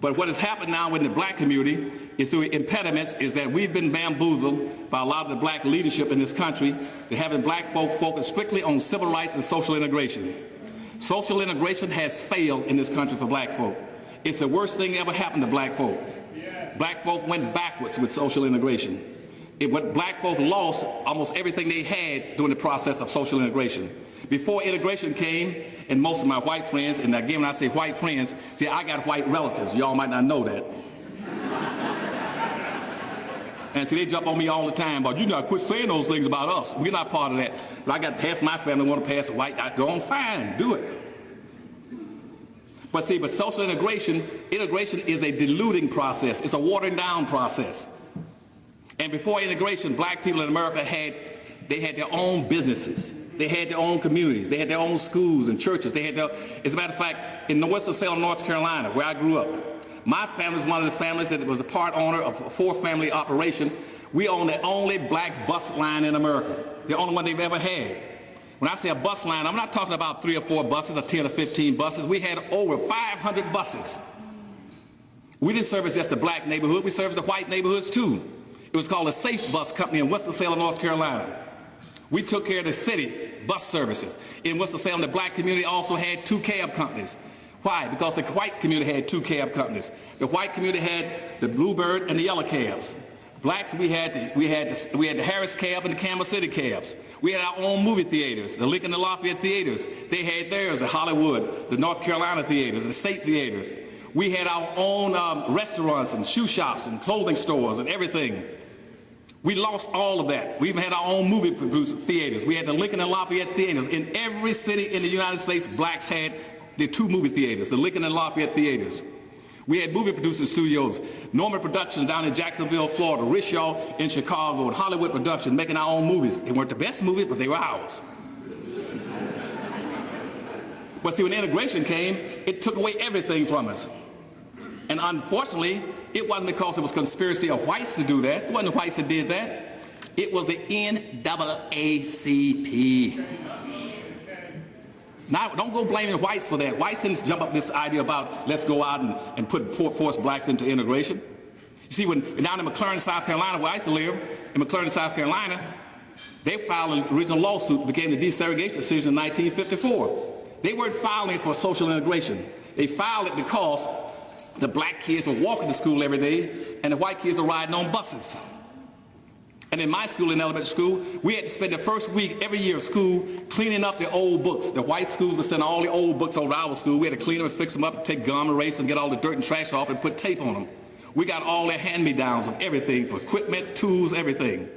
But what has happened now in the black community is through impediments is that we've been bamboozled by a lot of the black leadership in this country to having black folk focus strictly on civil rights and social integration. Social integration has failed in this country for black folk. It's the worst thing that ever happened to black folk. Black folk went backwards with social integration. Black folk lost almost everything they had during the process of social integration. Before integration came, and most of my white friends, and again when I say white friends, see, I got white relatives. Y'all might not know that. And see, they jump on me all the time, but you know, quit saying those things about us. We're not part of that. But I got half my family want to pass a white. I go on, fine, do it. But see, but social integration is a diluting process. It's a watering down process. And before integration, black people in America had their own businesses. They had their own communities. They had their own schools and churches. They had their, as a matter of fact, in Western Salem, North Carolina, where I grew up, my family was one of the families that was a part owner of a four-family operation. We owned the only black bus line in America, the only one they've ever had. When I say a bus line, I'm not talking about 3 or 4 buses or 10 or 15 buses. We had over 500 buses. We didn't service just the black neighborhood. We serviced the white neighborhoods too. It was called a Safe Bus Company in Winston-Salem, North Carolina. We took care of the city bus services. In Winston-Salem, the black community also had 2 cab companies. Why? Because the white community had 2 cab companies. The white community had the Bluebird and the Yellow cabs. Blacks, we had the Harris cab and the Kansas City cabs. We had our own movie theaters, the Lincoln and Lafayette theaters. They had theirs, the Hollywood, the North Carolina theaters, the state theaters. We had our own restaurants and shoe shops and clothing stores and everything. We lost all of that. We even had our own movie theaters. We had the Lincoln and Lafayette theaters. In every city in the United States, blacks had the 2 movie theaters, the Lincoln and Lafayette theaters. We had movie producing studios, Norman Productions down in Jacksonville, Florida, Rishaw in Chicago, and Hollywood Productions making our own movies. They weren't the best movies, but they were ours. But see, when integration came, it took away everything from us. And unfortunately, it wasn't because it was a conspiracy of whites to do that. It wasn't the whites that did that. It was the NAACP. Now, don't go blaming the whites for that. Whites didn't jump up this idea about let's go out and force blacks into integration. You see, when down in McLaren, South Carolina, where I used to live, in McLaren, South Carolina, they filed an original lawsuit that became the desegregation decision in 1954. They weren't filing it for social integration. They filed it because the black kids were walking to school every day and the white kids were riding on buses. And in my school, in elementary school, we had to spend the first week every year of school cleaning up the old books. The white schools would send all the old books over to our school. We had to clean them and fix them up and take gum erase and get all the dirt and trash off and put tape on them. We got all their hand-me-downs of everything, for equipment, tools, everything.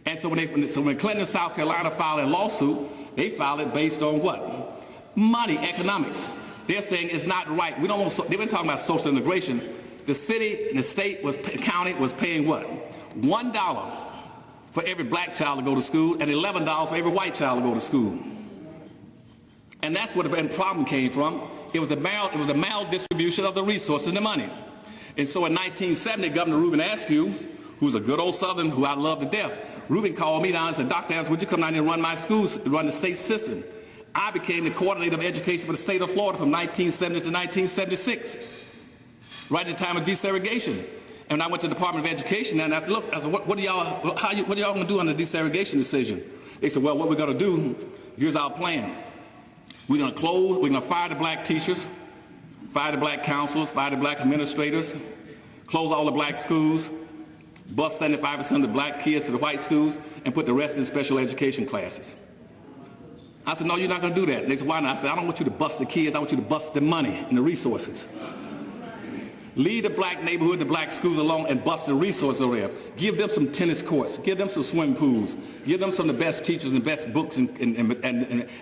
And so when Clinton, South Carolina filed a lawsuit, they filed it based on what? Money, economics. They're saying it's not right. We don't want, they've been talking about social integration. The city and the state county was paying what? $1 for every black child to go to school and $11 for every white child to go to school. And that's where the problem came from. It was a maldistribution of the resources and the money. And so in 1970, Governor Reuben Askew, who's a good old Southern who I love to death, Reuben called me down and said, Dr. Anderson, would you come down here and run my schools, run the state system? I became the coordinator of education for the state of Florida from 1970 to 1976, right at the time of desegregation. And when I went to the Department of Education and I said, look, what are y'all going to do on the desegregation decision? They said, well, what we're going to do, here's our plan. We're going to close, we're going to fire the black teachers, fire the black counselors, fire the black administrators, close all the black schools, bus 75% of the black kids to the white schools, and put the rest in special education classes. I said, no, you're not going to do that. And they said, why not? I said, I don't want you to bust the kids. I want you to bust the money and the resources. Leave the black neighborhood, the black schools alone and bust the resources over there. Give them some tennis courts. Give them some swimming pools. Give them some of the best teachers and best books and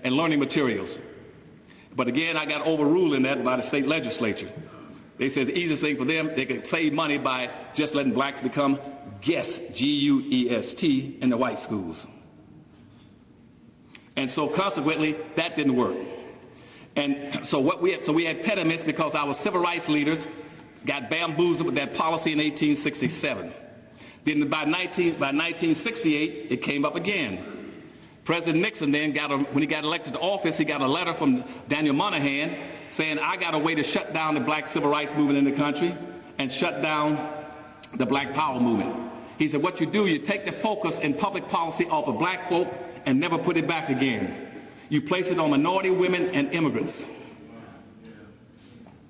learning materials. But again, I got overruled in that by the state legislature. They said the easiest thing for them, they could save money by just letting blacks become guests, G-U-E-S-T, in the white schools. And so consequently, that didn't work. And so we had impediments because our civil rights leaders got bamboozled with that policy in 1867. Then by 1968, it came up again. President Nixon then when he got elected to office, he got a letter from Daniel Moynihan saying, I got a way to shut down the black civil rights movement in the country and shut down the black power movement. He said, what you do, you take the focus in public policy off of black folk and never put it back again. You place it on minority women and immigrants.